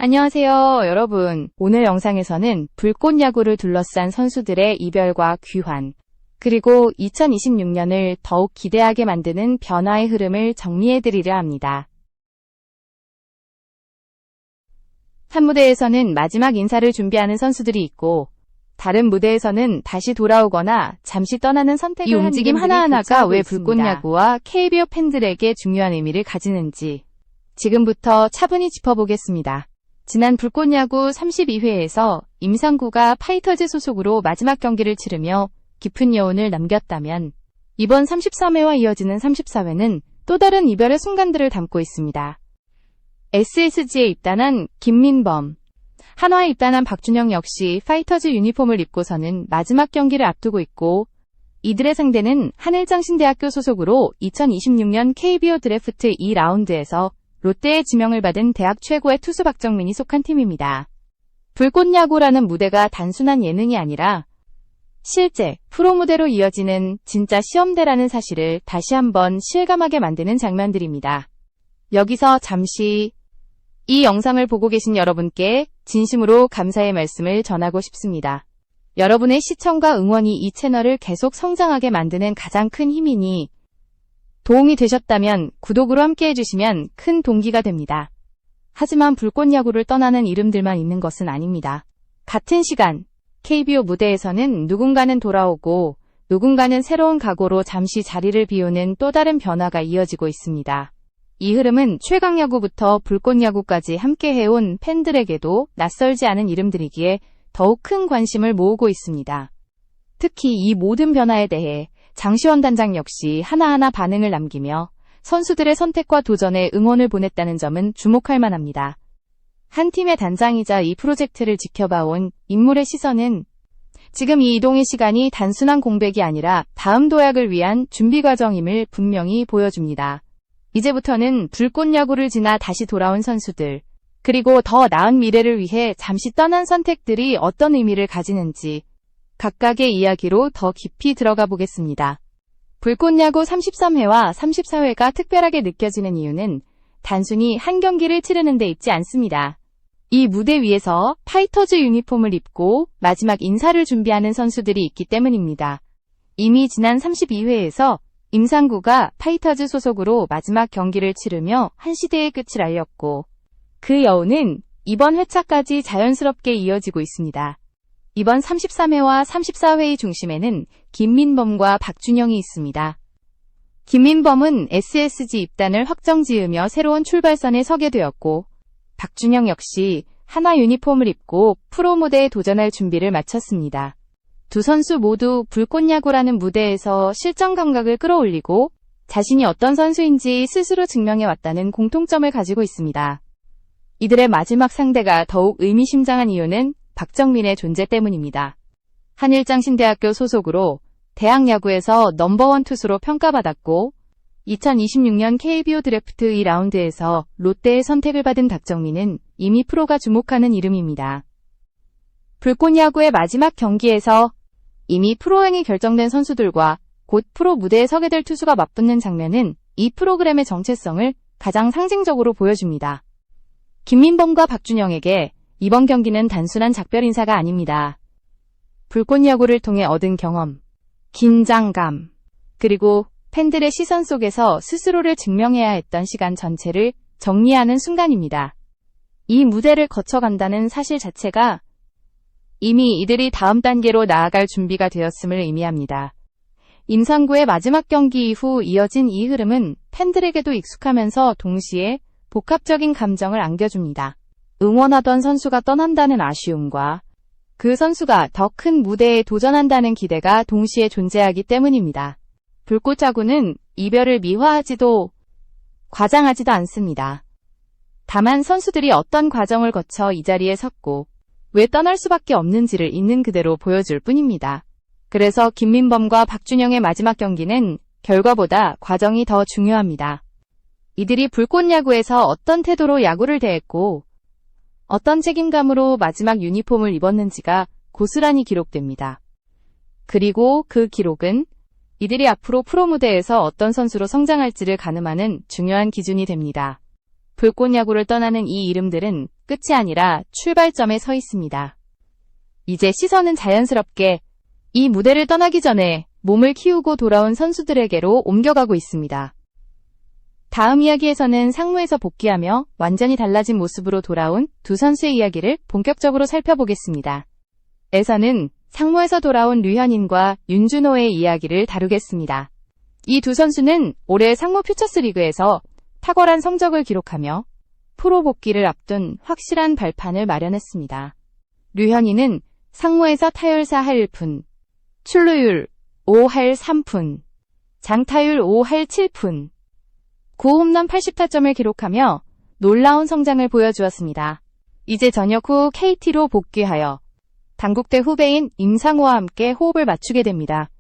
안녕하세요, 여러분. 오늘 영상에서는 불꽃야구를 둘러싼 선수들의 이별과 귀환, 그리고 2026년을 더욱 기대하게 만드는 변화의 흐름을 정리해드리려 합니다. 한 무대에서는 마지막 인사를 준비하는 선수들이 있고, 다른 무대에서는 다시 돌아오거나 잠시 떠나는 선택을 한 움직임 하나하나가 왜 불꽃야구와 KBO 팬들에게 중요한 의미를 가지는지 지금부터 차분히 짚어보겠습니다. 지난 불꽃야구 32회에서 임상구가 파이터즈 소속으로 마지막 경기를 치르며 깊은 여운을 남겼다면 이번 33회와 이어지는 34회는 또 다른 이별의 순간들을 담고 있습니다. SSG에 입단한 김민범, 한화에 입단한 박준영 역시 파이터즈 유니폼을 입고서는 마지막 경기를 앞두고 있고, 이들의 상대는 한일장신대학교 소속으로 2026년 KBO 드래프트 2라운드에서 롯데의 지명을 받은 대학 최고의 투수 박정민이 속한 팀입니다. 불꽃야구라는 무대가 단순한 예능이 아니라 실제 프로 무대로 이어지는 진짜 시험대라는 사실을 다시 한번 실감하게 만드는 장면들입니다. 여기서 잠시 이 영상을 보고 계신 여러분께 진심으로 감사의 말씀을 전하고 싶습니다. 여러분의 시청과 응원이 이 채널을 계속 성장하게 만드는 가장 큰 힘이니 도움이 되셨다면 구독으로 함께 해주시면 큰 동기가 됩니다. 하지만 불꽃야구를 떠나는 이름들만 있는 것은 아닙니다. 같은 시간 KBO 무대에서는 누군가는 돌아오고 누군가는 새로운 각오로 잠시 자리를 비우는 또 다른 변화가 이어지고 있습니다. 이 흐름은 최강야구부터 불꽃야구까지 함께 해온 팬들에게도 낯설지 않은 이름들이기에 더욱 큰 관심을 모으고 있습니다. 특히 이 모든 변화에 대해 장시원 단장 역시 하나하나 반응을 남기며 선수들의 선택과 도전에 응원을 보냈다는 점은 주목할 만합니다. 한 팀의 단장이자 이 프로젝트를 지켜봐온 인물의 시선은 지금 이 이동의 시간이 단순한 공백이 아니라 다음 도약을 위한 준비 과정임을 분명히 보여줍니다. 이제부터는 불꽃야구를 지나 다시 돌아온 선수들, 그리고 더 나은 미래를 위해 잠시 떠난 선택들이 어떤 의미를 가지는지 각각의 이야기로 더 깊이 들어가 보겠습니다. 불꽃야구 33회와 34회가 특별하게 느껴지는 이유는 단순히 한 경기를 치르는 데 있지 않습니다. 이 무대 위에서 파이터즈 유니폼을 입고 마지막 인사를 준비하는 선수들이 있기 때문입니다. 이미 지난 32회에서 임상구가 파이터즈 소속으로 마지막 경기를 치르며 한 시대의 끝을 알렸고, 그 여운은 이번 회차까지 자연스럽게 이어지고 있습니다. 이번 33회와 34회의 중심에는 김민범과 박준영이 있습니다. 김민범은 SSG 입단을 확정지으며 새로운 출발선에 서게 되었고, 박준영 역시 한화 유니폼을 입고 프로 무대에 도전할 준비를 마쳤습니다. 두 선수 모두 불꽃야구라는 무대에서 실전 감각을 끌어올리고 자신이 어떤 선수인지 스스로 증명해왔다는 공통점을 가지고 있습니다. 이들의 마지막 상대가 더욱 의미심장한 이유는 박정민의 존재 때문입니다. 한일장신대학교 소속으로 대학 야구에서 넘버원 투수로 평가받았고 2026년 KBO 드래프트 2라운드에서 롯데의 선택을 받은 박정민은 이미 프로가 주목하는 이름입니다. 불꽃야구의 마지막 경기에서 이미 프로행이 결정된 선수들과 곧 프로 무대에 서게 될 투수가 맞붙는 장면은 이 프로그램의 정체성을 가장 상징적으로 보여줍니다. 김민범과 박준영에게 이번 경기는 단순한 작별 인사가 아닙니다. 불꽃야구를 통해 얻은 경험, 긴장감, 그리고 팬들의 시선 속에서 스스로를 증명해야 했던 시간 전체를 정리하는 순간입니다. 이 무대를 거쳐간다는 사실 자체가 이미 이들이 다음 단계로 나아갈 준비가 되었음을 의미합니다. 임상구의 마지막 경기 이후 이어진 이 흐름은 팬들에게도 익숙하면서 동시에 복합적인 감정을 안겨줍니다. 응원하던 선수가 떠난다는 아쉬움과 그 선수가 더 큰 무대에 도전한다는 기대가 동시에 존재하기 때문입니다. 불꽃야구는 이별을 미화하지도 과장하지도 않습니다. 다만 선수들이 어떤 과정을 거쳐 이 자리에 섰고 왜 떠날 수밖에 없는지를 있는 그대로 보여줄 뿐입니다. 그래서 김민범과 박준영의 마지막 경기는 결과보다 과정이 더 중요합니다. 이들이 불꽃야구에서 어떤 태도로 야구를 대했고 어떤 책임감으로 마지막 유니폼을 입었는지가 고스란히 기록됩니다. 그리고 그 기록은 이들이 앞으로 프로 무대에서 어떤 선수로 성장할지를 가늠하는 중요한 기준이 됩니다. 불꽃야구를 떠나는 이 이름들은 끝이 아니라 출발점에 서 있습니다. 이제 시선은 자연스럽게 이 무대를 떠나기 전에 몸을 키우고 돌아온 선수들에게로 옮겨가고 있습니다. 다음 이야기에서는 상무에서 복귀하며 완전히 달라진 모습으로 돌아온 두 선수의 이야기를 본격적으로 살펴보겠습니다. 에서는 상무에서 돌아온 류현인과 윤준호의 이야기를 다루겠습니다. 이 두 선수는 올해 상무 퓨처스리그에서 탁월한 성적을 기록하며 프로 복귀를 앞둔 확실한 발판을 마련했습니다. 류현인은 상무에서 타율 4할 1푼, 출루율 5할 3푼, 장타율 5할 7푼, 9홈런 80타점을 기록하며 놀라운 성장을 보여주었습니다. 이제 전역 후 KT로 복귀하여 당국대 후배인 임상우와 함께 호흡을 맞추게 됩니다.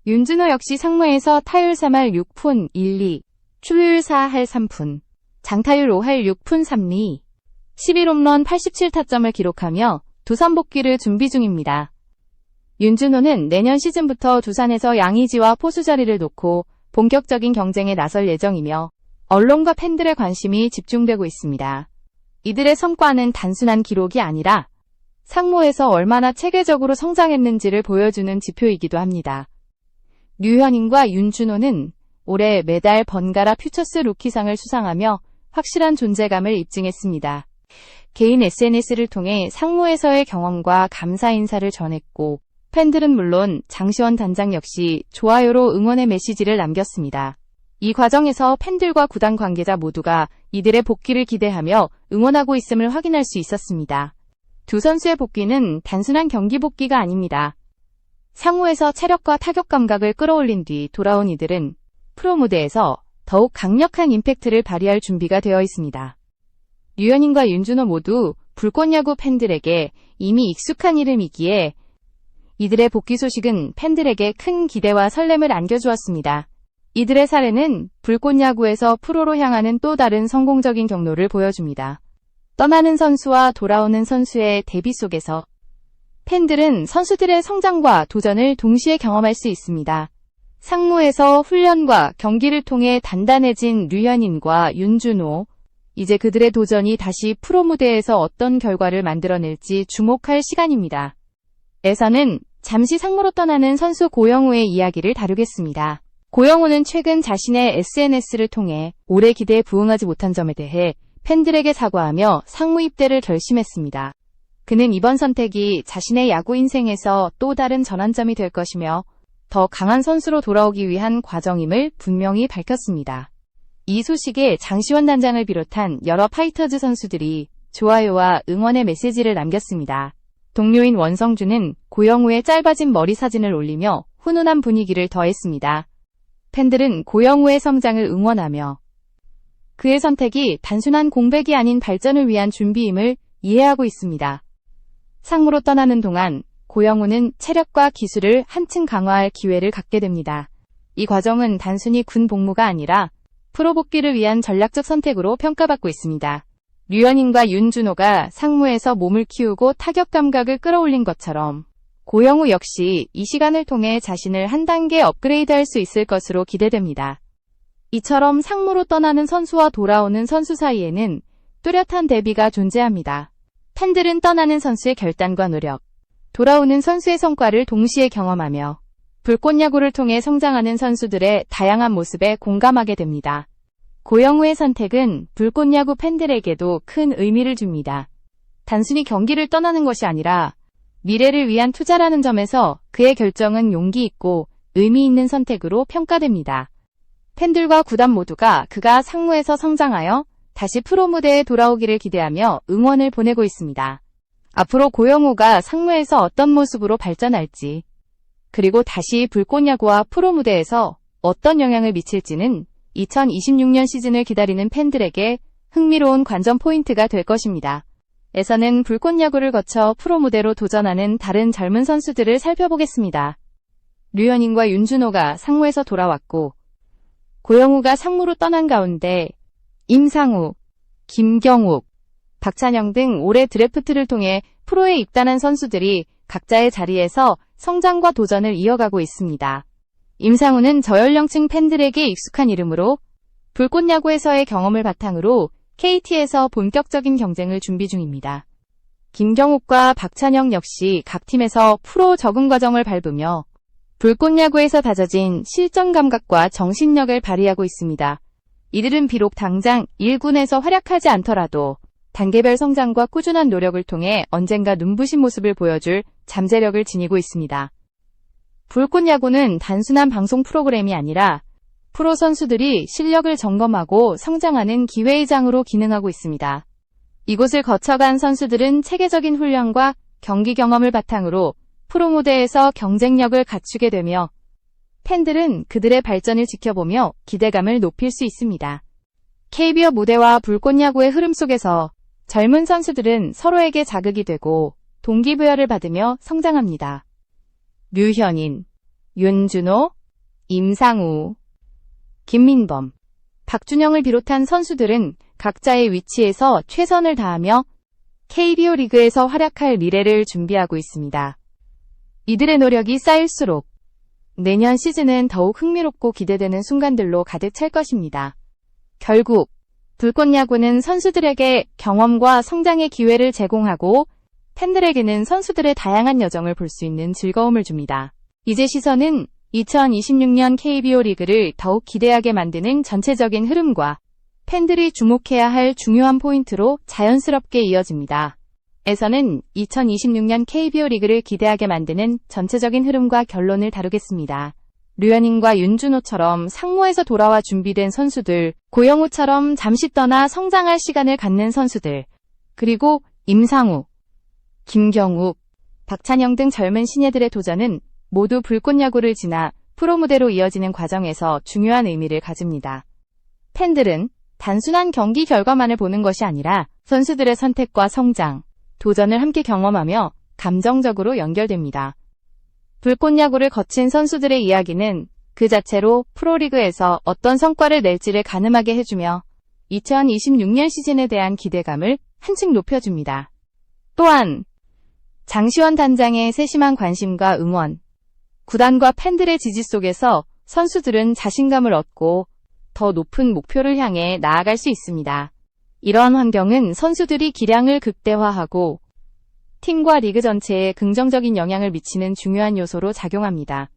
윤준호 역시 상무에서 타율 3할 6푼 1리, 출루율 4할 3푼, 장타율 5할 6푼 3리, 11홈런 87타점을 기록하며 두산 복귀를 준비 중입니다. 윤준호는 내년 시즌부터 두산에서 양의지와 포수 자리를 놓고 본격적인 경쟁에 나설 예정이며 언론과 팬들의 관심이 집중되고 있습니다. 이들의 성과는 단순한 기록이 아니라 상무에서 얼마나 체계적으로 성장했는지를 보여주는 지표이기도 합니다. 류현인과 윤준호는 올해 매달 번갈아 퓨처스 루키상을 수상하며 확실한 존재감을 입증했습니다. 개인 SNS를 통해 상무에서의 경험과 감사 인사를 전했고 팬들은 물론 장시원 단장 역시 좋아요로 응원의 메시지를 남겼습니다. 이 과정에서 팬들과 구단 관계자 모두가 이들의 복귀를 기대하며 응원하고 있음을 확인할 수 있었습니다. 두 선수의 복귀는 단순한 경기 복귀가 아닙니다. 상무에서 체력과 타격 감각을 끌어올린 뒤 돌아온 이들은 프로 무대에서 더욱 강력한 임팩트를 발휘할 준비가 되어 있습니다. 류현인과 윤준호 모두 불꽃야구 팬들에게 이미 익숙한 이름이기에 이들의 복귀 소식은 팬들에게 큰 기대와 설렘을 안겨주었습니다. 이들의 사례는 불꽃야구에서 프로로 향하는 또 다른 성공적인 경로를 보여줍니다. 떠나는 선수와 돌아오는 선수의 대비 속에서 팬들은 선수들의 성장과 도전을 동시에 경험할 수 있습니다. 상무에서 훈련과 경기를 통해 단단해진 류현인과 윤준호, 이제 그들의 도전이 다시 프로 무대에서 어떤 결과를 만들어낼지 주목할 시간입니다. 에서는 잠시 상무로 떠나는 선수 고영우의 이야기를 다루겠습니다. 고영우는 최근 자신의 SNS를 통해 올해 기대에 부응하지 못한 점에 대해 팬들에게 사과하며 상무 입대를 결심했습니다. 그는 이번 선택이 자신의 야구 인생에서 또 다른 전환점이 될 것이며 더 강한 선수로 돌아오기 위한 과정임을 분명히 밝혔습니다. 이 소식에 장시원 단장을 비롯한 여러 파이터즈 선수들이 좋아요와 응원의 메시지를 남겼습니다. 동료인 원성주는 고영우의 짧아진 머리 사진을 올리며 훈훈한 분위기를 더했습니다. 팬들은 고영우의 성장을 응원하며 그의 선택이 단순한 공백이 아닌 발전을 위한 준비임을 이해하고 있습니다. 상무로 떠나는 동안 고영우는 체력과 기술을 한층 강화할 기회를 갖게 됩니다. 이 과정은 단순히 군 복무가 아니라 프로 복귀를 위한 전략적 선택으로 평가받고 있습니다. 류현인과 윤준호가 상무에서 몸을 키우고 타격 감각을 끌어올린 것처럼 고영우 역시 이 시간을 통해 자신을 한 단계 업그레이드할 수 있을 것으로 기대됩니다. 이처럼 상무로 떠나는 선수와 돌아오는 선수 사이에는 뚜렷한 대비가 존재합니다. 팬들은 떠나는 선수의 결단과 노력, 돌아오는 선수의 성과를 동시에 경험하며 불꽃야구를 통해 성장하는 선수들의 다양한 모습에 공감하게 됩니다. 고영우의 선택은 불꽃야구 팬들에게도 큰 의미를 줍니다. 단순히 경기를 떠나는 것이 아니라 미래를 위한 투자라는 점에서 그의 결정은 용기 있고 의미 있는 선택으로 평가됩니다. 팬들과 구단 모두가 그가 상무에서 성장하여 다시 프로 무대에 돌아오기를 기대하며 응원을 보내고 있습니다. 앞으로 고영우가 상무에서 어떤 모습으로 발전할지, 그리고 다시 불꽃야구와 프로 무대에서 어떤 영향을 미칠지는 2026년 시즌을 기다리는 팬들에게 흥미로운 관전 포인트가 될 것입니다. 에서는 불꽃야구를 거쳐 프로 무대로 도전하는 다른 젊은 선수들을 살펴보겠습니다. 류현인과 윤준호가 상무에서 돌아왔고 고영우가 상무로 떠난 가운데 임상우, 김경욱, 박찬영 등 올해 드래프트를 통해 프로에 입단한 선수들이 각자의 자리에서 성장과 도전을 이어가고 있습니다. 임상우는 저연령층 팬들에게 익숙한 이름으로 불꽃야구에서의 경험을 바탕으로 KT에서 본격적인 경쟁을 준비 중입니다. 김경욱과 박찬영 역시 각 팀에서 프로 적응 과정을 밟으며 불꽃야구에서 다져진 실전 감각과 정신력을 발휘하고 있습니다. 이들은 비록 당장 1군에서 활약하지 않더라도 단계별 성장과 꾸준한 노력을 통해 언젠가 눈부신 모습을 보여줄 잠재력을 지니고 있습니다. 불꽃야구는 단순한 방송 프로그램이 아니라 프로 선수들이 실력을 점검하고 성장하는 기회의 장으로 기능하고 있습니다. 이곳을 거쳐간 선수들은 체계적인 훈련과 경기 경험을 바탕으로 프로 무대에서 경쟁력을 갖추게 되며 팬들은 그들의 발전을 지켜보며 기대감을 높일 수 있습니다. KBO 무대와 불꽃야구의 흐름 속에서 젊은 선수들은 서로에게 자극이 되고 동기부여를 받으며 성장합니다. 류현인, 윤준호, 임상우, 김민범, 박준영을 비롯한 선수들은 각자의 위치에서 최선을 다하며 KBO 리그에서 활약할 미래를 준비하고 있습니다. 이들의 노력이 쌓일수록 내년 시즌은 더욱 흥미롭고 기대되는 순간들로 가득 찰 것입니다. 결국 불꽃야구는 선수들에게 경험과 성장의 기회를 제공하고 팬들에게는 선수들의 다양한 여정을 볼 수 있는 즐거움을 줍니다. 이제 시선은 2026년 KBO 리그를 더욱 기대하게 만드는 전체적인 흐름과 팬들이 주목해야 할 중요한 포인트로 자연스럽게 이어집니다. 에서는 2026년 KBO 리그를 기대하게 만드는 전체적인 흐름과 결론을 다루겠습니다. 류현인과 윤준호처럼 상무에서 돌아와 준비된 선수들, 고영우처럼 잠시 떠나 성장할 시간을 갖는 선수들, 그리고 임상우, 김경욱, 박찬영 등 젊은 신예들의 도전은 모두 불꽃야구를 지나 프로 무대로 이어지는 과정에서 중요한 의미를 가집니다. 팬들은 단순한 경기 결과만을 보는 것이 아니라 선수들의 선택과 성장, 도전을 함께 경험하며 감정적으로 연결됩니다. 불꽃야구를 거친 선수들의 이야기는 그 자체로 프로리그에서 어떤 성과를 낼지를 가늠하게 해주며 2026년 시즌에 대한 기대감을 한층 높여줍니다. 또한 장시원 단장의 세심한 관심과 응원, 구단과 팬들의 지지 속에서 선수들은 자신감을 얻고 더 높은 목표를 향해 나아갈 수 있습니다. 이러한 환경은 선수들이 기량을 극대화하고 팀과 리그 전체에 긍정적인 영향을 미치는 중요한 요소로 작용합니다.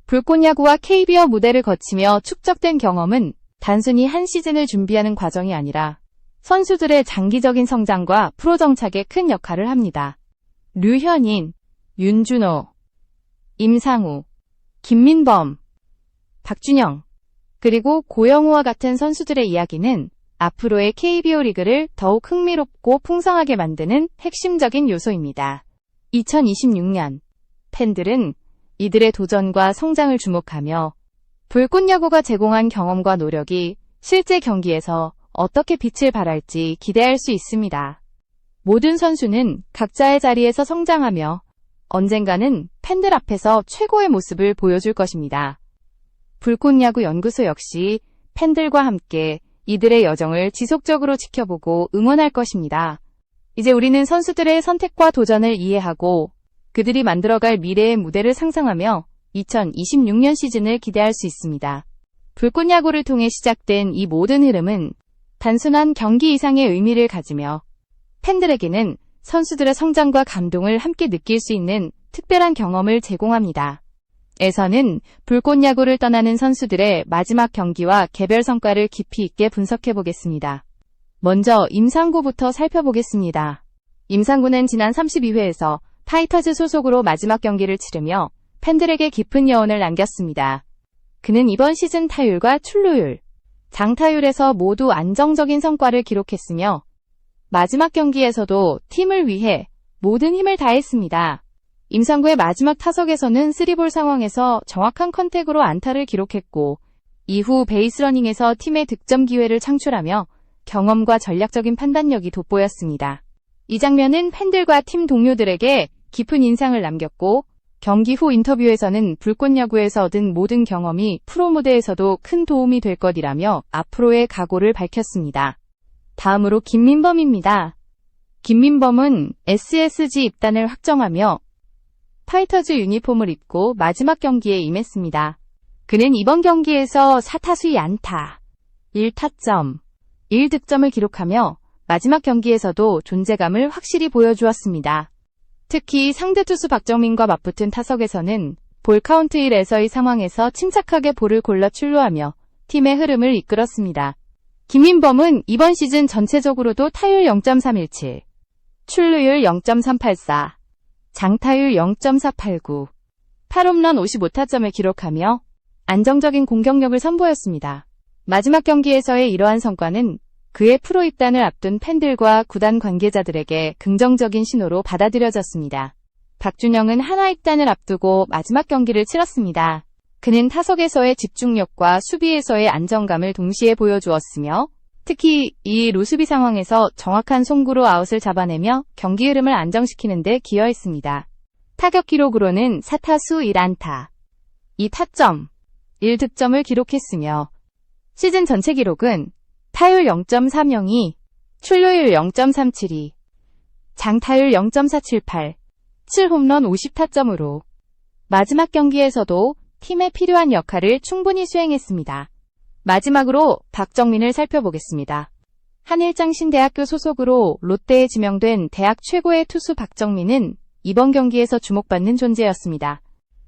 불꽃야구와 KBO 무대를 거치며 축적된 경험은 단순히 한 시즌을 준비하는 과정이 아니라 선수들의 장기적인 성장과 프로 정착에 큰 역할을 합니다. 류현인, 윤준호, 임상우, 김민범, 박준영, 그리고 고영우와 같은 선수들의 이야기는 앞으로의 KBO 리그를 더욱 흥미롭고 풍성하게 만드는 핵심적인 요소입니다. 2026년 팬들은 이들의 도전과 성장을 주목하며 불꽃야구가 제공한 경험과 노력이 실제 경기에서 어떻게 빛을 발할지 기대할 수 있습니다. 모든 선수는 각자의 자리에서 성장하며 언젠가는 팬들 앞에서 최고의 모습을 보여줄 것입니다. 불꽃야구 연구소 역시 팬들과 함께 이들의 여정을 지속적으로 지켜보고 응원할 것입니다. 이제 우리는 선수들의 선택과 도전을 이해하고 그들이 만들어갈 미래의 무대를 상상하며 2026년 시즌을 기대할 수 있습니다. 불꽃야구를 통해 시작된 이 모든 흐름은 단순한 경기 이상의 의미를 가지며 팬들에게는 선수들의 성장과 감동을 함께 느낄 수 있는 특별한 경험을 제공합니다. 에서는 불꽃야구를 떠나는 선수들의 마지막 경기와 개별 성과를 깊이 있게 분석해 보겠습니다. 먼저 임상구부터 살펴보겠습니다. 임상구는 지난 32회에서 파이터즈 소속으로 마지막 경기를 치르며 팬들에게 깊은 여운을 남겼습니다. 그는 이번 시즌 타율과 출루율, 장타율에서 모두 안정적인 성과를 기록했으며 마지막 경기에서도 팀을 위해 모든 힘을 다했습니다. 임상구의 마지막 타석에서는 3볼 상황에서 정확한 컨택으로 안타를 기록했고 이후 베이스러닝에서 팀의 득점 기회를 창출하며 경험과 전략적인 판단력이 돋보였습니다. 이 장면은 팬들과 팀 동료들에게 깊은 인상을 남겼고 경기 후 인터뷰에서는 불꽃야구에서 얻은 모든 경험이 프로 무대에서도 큰 도움이 될 것이라며 앞으로의 각오를 밝혔습니다. 다음으로 김민범입니다. 김민범은 SSG 입단을 확정하며 파이터즈 유니폼을 입고 마지막 경기에 임했습니다. 그는 이번 경기에서 4타수 2안타, 1타점, 1득점을 기록하며 마지막 경기에서도 존재감을 확실히 보여주었습니다. 특히 상대 투수 박정민과 맞붙은 타석에서는 볼 카운트 1에서의 상황에서 침착하게 볼을 골라 출루하며 팀의 흐름을 이끌었습니다. 김민범은 이번 시즌 전체적으로도 타율 0.317, 출루율 0.384, 장타율 0.489, 8홈런 55타점을 기록하며 안정적인 공격력을 선보였습니다. 마지막 경기에서의 이러한 성과는 그의 프로 입단을 앞둔 팬들과 구단 관계자들에게 긍정적인 신호로 받아들여졌습니다. 박준영은 한화 입단을 앞두고 마지막 경기를 치렀습니다. 그는 타석에서의 집중력과 수비에서의 안정감을 동시에 보여주었으며 특히 이 루수비 상황에서 정확한 송구로 아웃을 잡아내며 경기 흐름을 안정시키는 데 기여했습니다. 타격 기록으로는 4타수 1안타, 2타점, 1득점을 기록했으며 시즌 전체 기록은 타율 0.302, 출루율 0.372, 장타율 0.478, 7홈런 50타점으로 마지막 경기에서도 팀에 필요한 역할을 충분히 수행했습니다. 마지막으로 박정민을 살펴보겠습니다. 한일장신대학교 소속으로 롯데에 지명된 대학 최고의 투수 박정민은 이번 경기에서 주목받는 존재였습니다.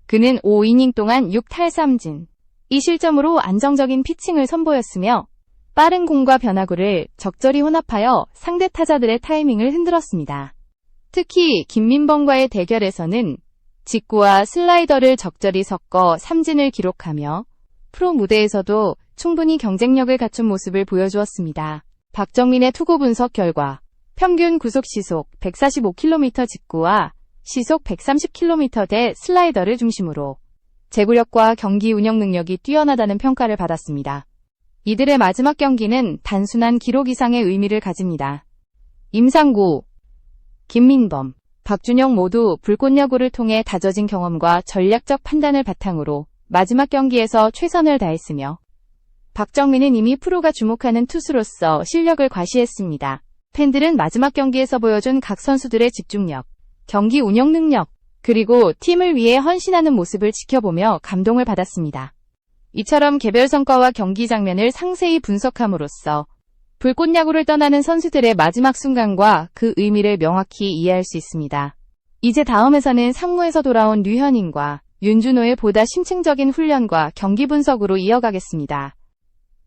그는 5이닝 동안 6탈3진, 2실점으로 안정적인 피칭을 선보였으며 빠른 공과 변화구를 적절히 혼합하여 상대 타자들의 타이밍을 흔들었습니다. 특히 김민범과의 대결에서는 직구와 슬라이더를 적절히 섞어 삼진을 기록하며 프로 무대에서도 충분히 경쟁력을 갖춘 모습을 보여주었습니다. 박정민의 투구 분석 결과 평균 구속 시속 145km 직구와 시속 130km대 슬라이더를 중심으로 제구력과 경기 운영 능력이 뛰어나다는 평가를 받았습니다. 이들의 마지막 경기는 단순한 기록 이상의 의미를 가집니다. 임상구, 김민범, 박준영 모두 불꽃야구를 통해 다져진 경험과 전략적 판단을 바탕으로 마지막 경기에서 최선을 다했으며 박정민은 이미 프로가 주목하는 투수로서 실력을 과시했습니다. 팬들은 마지막 경기에서 보여준 각 선수들의 집중력, 경기 운영 능력, 그리고 팀을 위해 헌신하는 모습을 지켜보며 감동을 받았습니다. 이처럼 개별 성과와 경기 장면을 상세히 분석함으로써 불꽃야구를 떠나는 선수들의 마지막 순간과 그 의미를 명확히 이해할 수 있습니다. 이제 다음에서는 상무에서 돌아온 류현인과 윤준호의 보다 심층적인 훈련과 경기 분석으로 이어가겠습니다.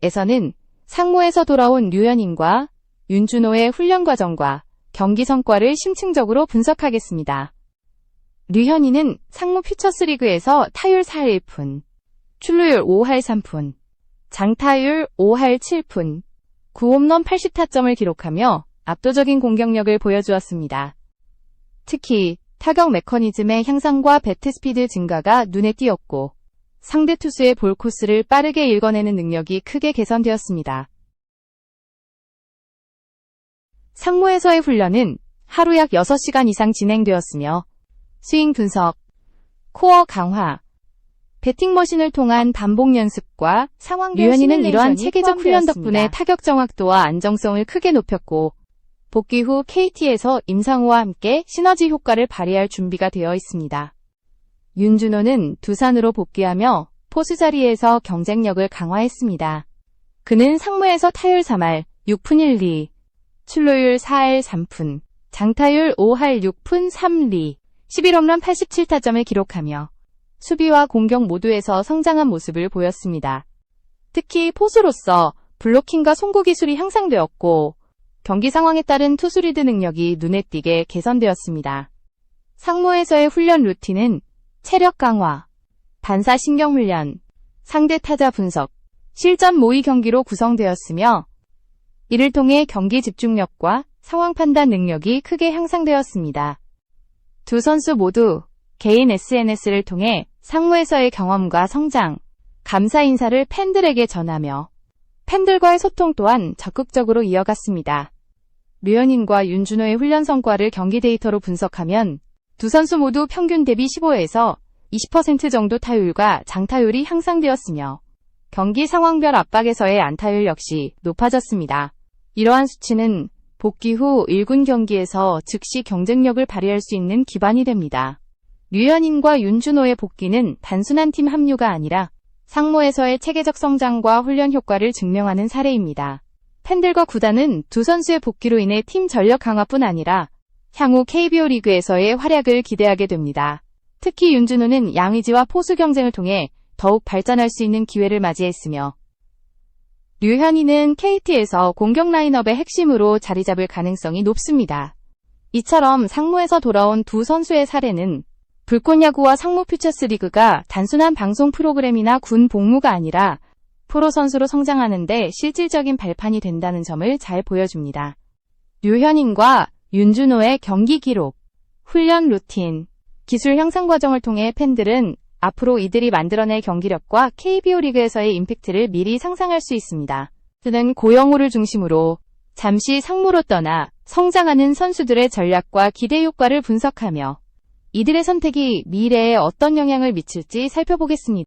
에서는 상무에서 돌아온 류현인과 윤준호의 훈련 과정과 경기 성과를 심층적으로 분석하겠습니다. 류현인은 상무 퓨처스리그에서 타율 4할 1푼, 출루율 5할 3푼, 장타율 5할 7푼, 9홈런 80타점을 기록하며 압도적인 공격력을 보여주었습니다. 특히 타격 메커니즘의 향상과 배트 스피드 증가가 눈에 띄었고 상대 투수의 볼 코스를 빠르게 읽어내는 능력이 크게 개선되었습니다. 상무에서의 훈련은 하루 약 6시간 이상 진행되었으며 스윙 분석, 코어 강화, 배팅 머신을 통한 반복 연습과 상황별 류현인은 이러한 체계적 훈련 덕분에 타격 정확도와 안정성을 크게 높였고 복귀 후 KT에서 임상우와 함께 시너지 효과를 발휘할 준비가 되어 있습니다. 윤준호는 두산으로 복귀하며 포수 자리에서 경쟁력을 강화했습니다. 그는 상무에서 타율 3할 6푼 1리, 출루율 4할 3푼, 장타율 5할 6푼 3리, 11홈런 87타점을 기록하며 수비와 공격 모두에서 성장한 모습을 보였습니다. 특히 포수로서 블로킹과 송구 기술이 향상되었고 경기 상황에 따른 투수 리드 능력이 눈에 띄게 개선되었습니다. 상무에서의 훈련 루틴은 체력 강화, 반사신경 훈련, 상대 타자 분석, 실전 모의 경기로 구성되었으며 이를 통해 경기 집중력과 상황 판단 능력이 크게 향상되었습니다. 두 선수 모두 개인 SNS를 통해 상무에서의 경험과 성장, 감사 인사를 팬들에게 전하며 팬들과의 소통 또한 적극적으로 이어갔습니다. 류현인과 윤준호의 훈련 성과를 경기 데이터로 분석하면 두 선수 모두 평균 대비 15에서 20% 정도 타율과 장타율이 향상되었으며 경기 상황별 압박에서의 안타율 역시 높아졌습니다. 이러한 수치는 복귀 후 1군 경기에서 즉시 경쟁력을 발휘할 수 있는 기반이 됩니다. 류현인과 윤준호의 복귀는 단순한 팀 합류가 아니라 상무에서의 체계적 성장과 훈련 효과를 증명하는 사례입니다. 팬들과 구단은 두 선수의 복귀로 인해 팀 전력 강화뿐 아니라 향후 KBO 리그에서의 활약을 기대하게 됩니다. 특히 윤준호는 양의지와 포수 경쟁을 통해 더욱 발전할 수 있는 기회를 맞이했으며 류현희는 KT에서 공격 라인업의 핵심으로 자리 잡을 가능성이 높습니다. 이처럼 상무에서 돌아온 두 선수의 사례는 불꽃야구와 상무 퓨처스리그가 단순한 방송 프로그램이나 군 복무가 아니라 프로 선수로 성장하는 데 실질적인 발판이 된다는 점을 잘 보여줍니다. 류현인과 윤준호의 경기 기록, 훈련 루틴, 기술 향상 과정을 통해 팬들은 앞으로 이들이 만들어낼 경기력과 KBO 리그에서의 임팩트를 미리 상상할 수 있습니다. 그는 고영호를 중심으로 잠시 상무로 떠나 성장하는 선수들의 전략과 기대 효과를 분석하며 이들의 선택이 미래에 어떤 영향을 미칠지 살펴보겠습니다.